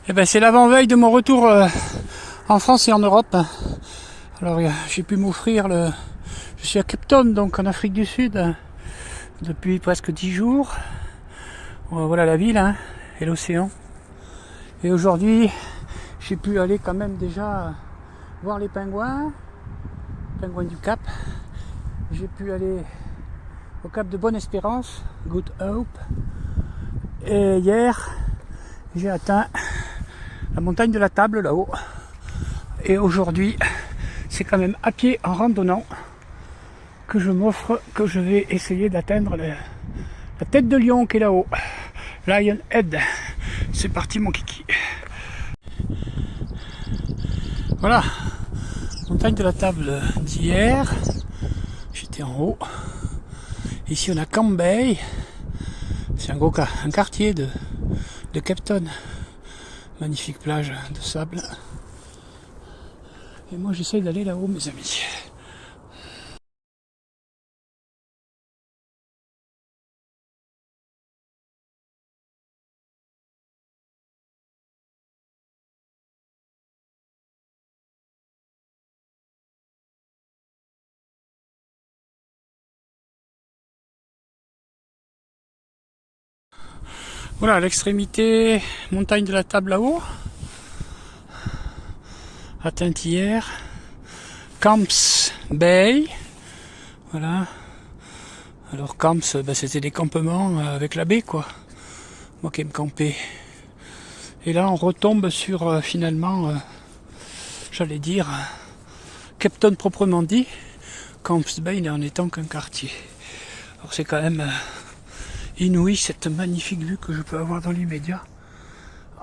Eh ben, c'est l'avant-veille de mon retour en France et en Europe. Alors j'ai pu m'offrir le... Je suis à Cape Town, donc en Afrique du Sud, depuis presque 10 jours. Voilà la ville et l'océan. Et aujourd'hui, j'ai pu aller quand même déjà voir les pingouins du Cap. J'ai pu aller au Cap de Bonne-Espérance, Good Hope. Et hier, j'ai atteint la montagne de la Table là-haut. Et aujourd'hui, c'est quand même à pied en randonnant que je vais essayer d'atteindre la tête de lion qui est là-haut. Lion Head. C'est parti mon kiki. Voilà, montagne de la Table d'hier. J'étais en haut. Ici on a Camp Bay. C'est un quartier de Cape Town. Magnifique plage de sable. Et moi j'essaye d'aller là-haut mes amis. Voilà, à l'extrémité, montagne de la Table là-haut. Atteinte hier. Camps Bay. Voilà. Alors Camps, c'était des campements avec la baie quoi. Moi qui aime camper. Et là on retombe sur finalement, j'allais dire, Cape Town proprement dit. Camps Bay n'en étant qu'un quartier. Alors c'est quand même inouï cette magnifique vue que je peux avoir dans l'immédiat.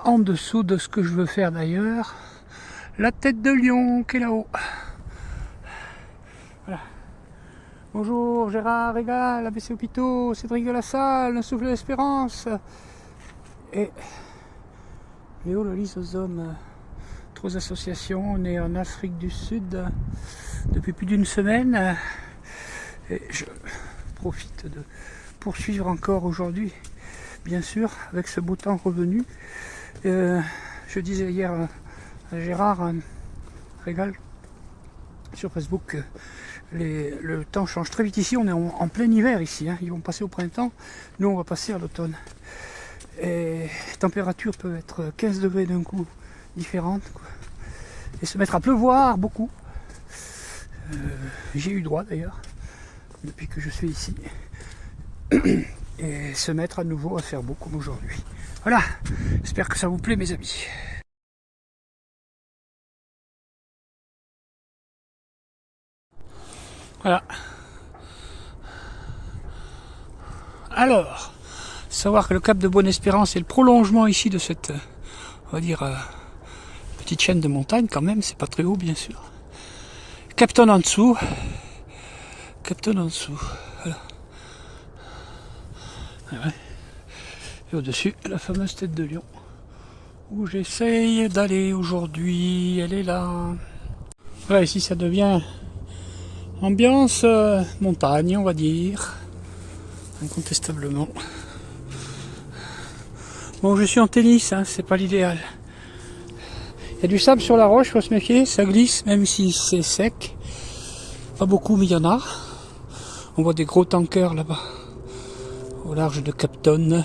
En dessous de ce que je veux faire d'ailleurs. La tête de lion qui est là-haut. Voilà. Bonjour Gérard Régal, ABC Hôpitaux, Cédric de la Salle, Souffle d'Espérance. Et Léo le lysosome. 3 associations. On est en Afrique du Sud depuis plus d'une semaine. Et je profite de poursuivre encore aujourd'hui, bien sûr, avec ce beau temps revenu. Je disais hier à Gérard Régal sur Facebook que le temps change très vite ici. On est en plein hiver ici, ils vont passer au printemps, nous on va passer à l'automne. Et les températures peuvent être 15 degrés d'un coup différentes quoi. Et se mettre à pleuvoir beaucoup. J'ai eu droit d'ailleurs depuis que je suis ici. Et se mettre à nouveau à faire beau comme aujourd'hui. Voilà, j'espère que ça vous plaît mes amis. Voilà. Alors, savoir que le Cap de Bonne-Espérance est le prolongement ici de cette, on va dire, petite chaîne de montagne quand même, c'est pas très haut bien sûr. Cape Town en dessous. Cape Town en dessous. Voilà. Ouais. Et au-dessus, la fameuse tête de lion. Où j'essaye d'aller aujourd'hui. Elle est là. Voilà, ici ça devient ambiance montagne, on va dire. Incontestablement. Bon, je suis en tennis, c'est pas l'idéal. Il y a du sable sur la roche, faut se méfier, ça glisse, même si c'est sec. Pas beaucoup, mais il y en a. On voit des gros tankers là-bas, au large de Cape Town,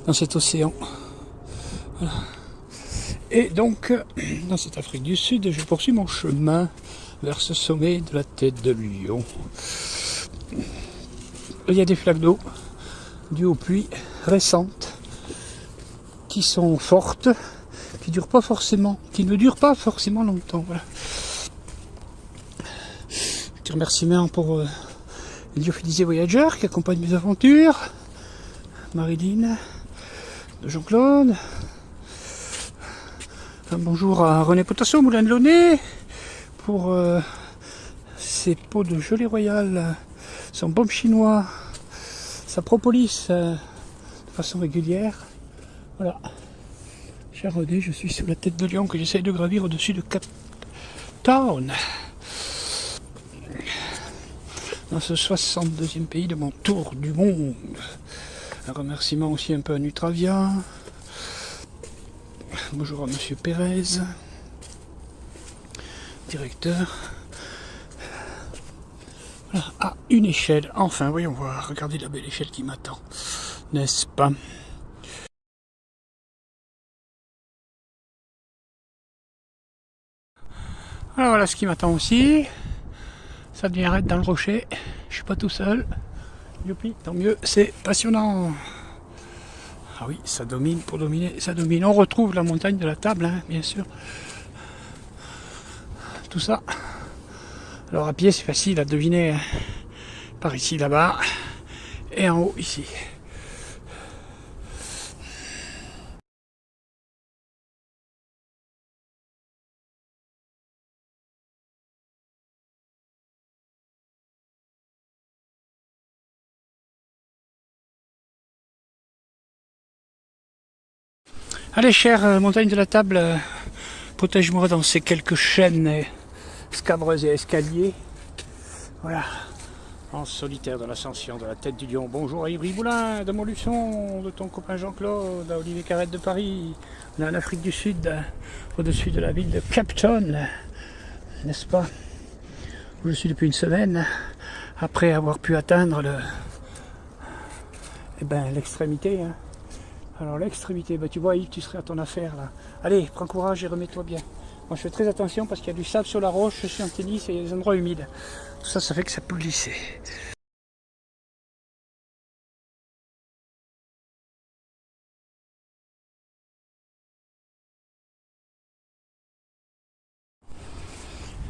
dans cet océan. Voilà. Et donc, dans cette Afrique du Sud, je poursuis mon chemin vers ce sommet de la tête de lion. Il y a des flaques d'eau dues aux pluies récentes qui sont fortes, qui ne durent pas forcément longtemps. Voilà. Petit remerciement pour Lyophilisé Voyageur qui accompagne mes aventures, Marilyn, de Jean-Claude. Un bonjour à René Potasso, Moulin de Launay, pour ses pots de gelée royale, son baume chinois, sa propolis de façon régulière. Voilà. Cher René, je suis sur la tête de lion que j'essaye de gravir au-dessus de Cape Town. Dans ce 62e pays de mon tour du monde. Un remerciement aussi un peu à Nutravia. Bonjour à Monsieur Pérez, directeur. Voilà. Ah, une échelle, enfin, voyons voir. Regardez la belle échelle qui m'attend, n'est-ce pas? Alors voilà ce qui m'attend aussi. Ça devient raide dans le rocher. Je suis pas tout seul. Youpi, tant mieux, c'est passionnant. Ah oui, ça domine pour dominer, ça domine. On retrouve la montagne de la table, hein, bien sûr. Tout ça. Alors à pied, c'est facile à deviner. Hein. Par ici, là-bas. Et en haut, ici. Allez, chère montagne de la table, protège-moi dans ces quelques chaînes scabreuses et escaliers. Voilà. En solitaire de l'ascension de la tête du lion. Bonjour à Ivry Boulin, de Montluçon, de ton copain Jean-Claude, à Olivier Carrette de Paris. On est en Afrique du Sud, au-dessus de la ville de Cape Town, n'est-ce pas? Où je suis depuis une semaine, après avoir pu atteindre l'extrémité. Hein. Alors l'extrémité, tu vois Yves, tu serais à ton affaire là. Allez, prends courage et remets-toi bien. Moi je fais très attention parce qu'il y a du sable sur la roche, je suis en tennis et il y a des endroits humides. Tout ça, ça fait que ça peut glisser.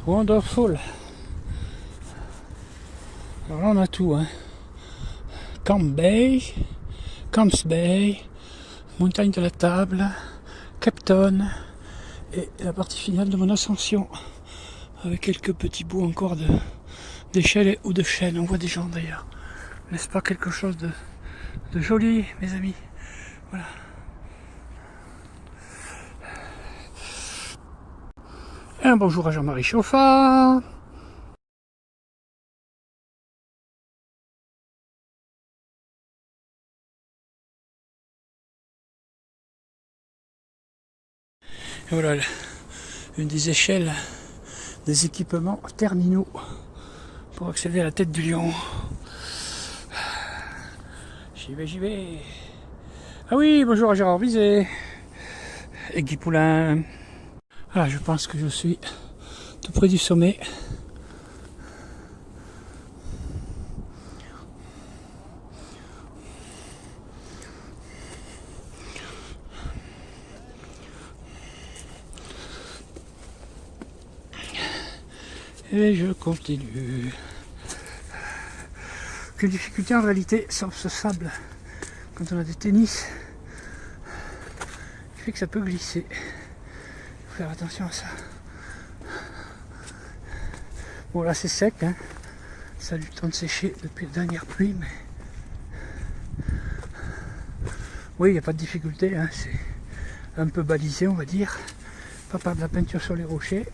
Wonderful. Alors là on a tout, hein. Camps Bay, montagne de la table, Cape Town et la partie finale de mon ascension avec quelques petits bouts encore d'échelle ou de chaîne. On voit des gens d'ailleurs. N'est-ce pas quelque chose de joli, mes amis? Voilà. Un bonjour à Jean-Marie Chauffard. Et voilà une des échelles des équipements terminaux pour accéder à la tête du lion. J'y vais. Ah oui, bonjour à Gérard Bizet et Guy Poulain. Ah, je pense que je suis tout près du sommet. Et je continue. Quelle difficulté en réalité, sauf ce sable, quand on a des tennis, qui fait que ça peut glisser. Il faut faire attention à ça. Bon là c'est sec, hein. Ça a eu le temps de sécher depuis la dernière pluie, mais... Oui, il n'y a pas de difficulté, hein. C'est un peu balisé on va dire. Pas par de la peinture sur les rochers,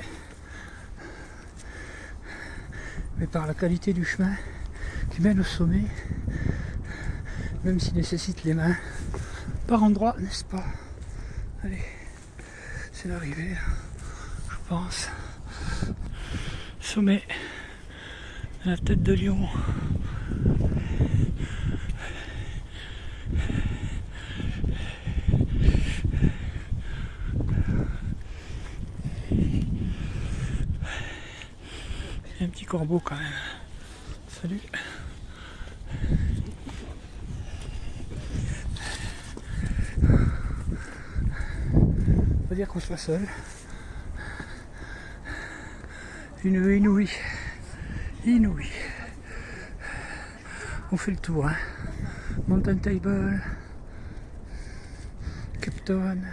mais par la qualité du chemin qui mène au sommet, même s'il nécessite les mains par endroits, n'est-ce pas? Allez, c'est l'arrivée, je pense. Sommet, la tête de lion. Il y a un petit corbeau quand même. Salut. Faut dire qu'on soit seul. Une vue inouïe. Inouïe. On fait le tour, hein. Mountain Table, Cape Town.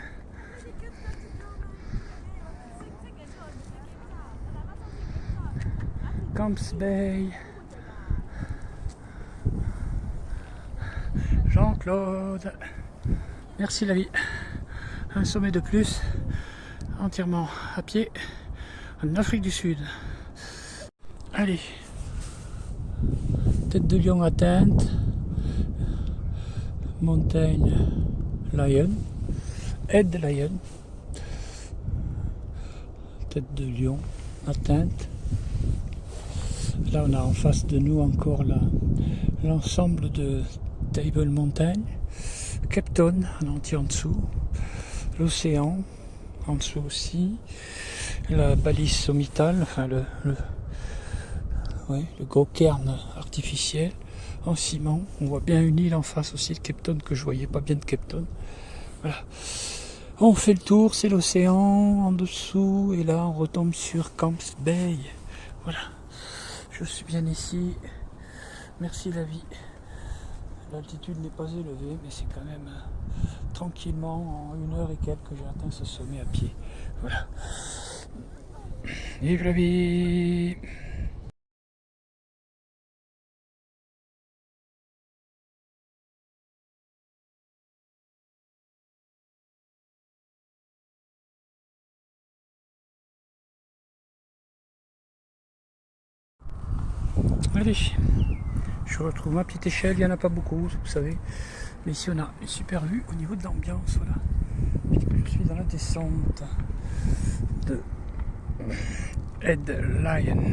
Camps Bay. Jean-Claude. Merci la vie. Un sommet de plus, entièrement à pied, en Afrique du Sud. Allez. Tête de lion atteinte. Montagne Lion. Head Lion. tête de lion atteinte. Là on a en face de nous encore l'ensemble de Table Mountain, Cape Town en entier en dessous, l'océan en dessous aussi, la balise sommitale, enfin le gros cairn artificiel en ciment. On voit bien une île en face aussi de Cape Town que je voyais pas bien de Cape Town. Voilà. On fait le tour, c'est l'océan en dessous et là on retombe sur Camps Bay. Voilà. Je suis bien ici. Merci la vie. L'altitude n'est pas élevée, mais c'est quand même tranquillement en 1 heure et quelques que j'ai atteint ce sommet à pied. Voilà. Vive la vie! Allez, je retrouve ma petite échelle, il n'y en a pas beaucoup, vous savez. Mais ici on a une super vue au niveau de l'ambiance, voilà. Puisque je suis dans la descente de Head Lion.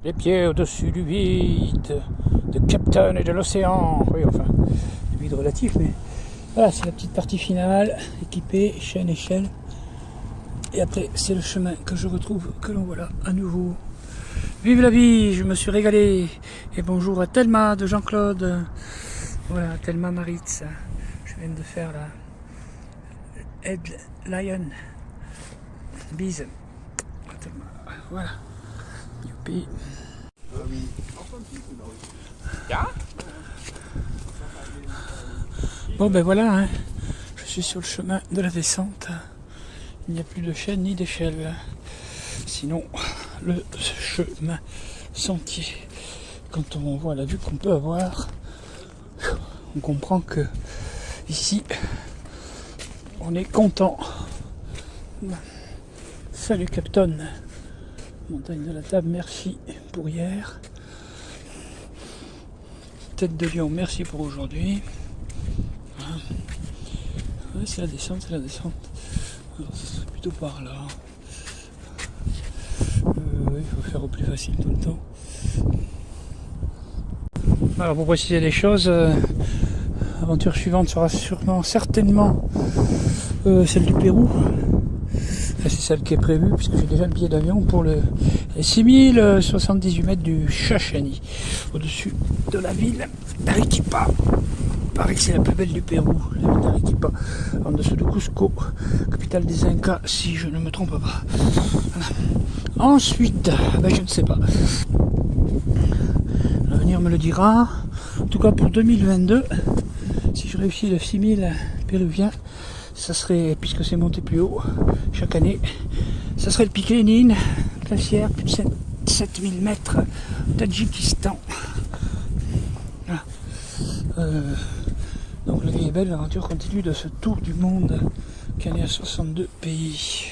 Les pieds au-dessus du vide, de Cape Town et de l'océan. Oui, enfin, du vide relatif, mais voilà, c'est la petite partie finale, équipée, chaîne, échelle. Et après, c'est le chemin que je retrouve, que l'on voit là, à nouveau. Vive la vie, je me suis régalé. Et bonjour à Thelma de Jean-Claude. Voilà, Thelma Maritz. Je viens de faire la Head Lion. Bise. Voilà. Youpi. Bon ben voilà, hein. Je suis sur le chemin de la descente. Il n'y a plus de chaîne ni d'échelle. Sinon, le chemin sentier, quand on voit la vue qu'on peut avoir, on comprend que ici, on est content. Salut Captain, montagne de la table, merci pour hier. Tête de lion, merci pour aujourd'hui. Ouais, c'est la descente, c'est la descente. Alors, c'est plutôt par là. Il faut faire au plus facile tout le temps. Alors pour préciser les choses, l'aventure suivante sera certainement celle du Pérou. Enfin, c'est celle qui est prévue puisque j'ai déjà le billet d'avion pour les 6078 mètres du Chachani, au-dessus de la ville d'Arequipa. Il paraît que c'est la plus belle du Pérou, la ville d'Arequipa, en dessous de Cusco, capitale des Incas, si je ne me trompe pas. Voilà. Ensuite, je ne sais pas. L'avenir me le dira. En tout cas pour 2022, si je réussis le 6000 péruviens, ça serait, puisque c'est monté plus haut chaque année, ça serait le pic Lénine, glaciaire, plus de 7000 mètres, Tadjikistan. Voilà. Donc la vie est belle, l'aventure continue de ce tour du monde qui en est à 62 pays.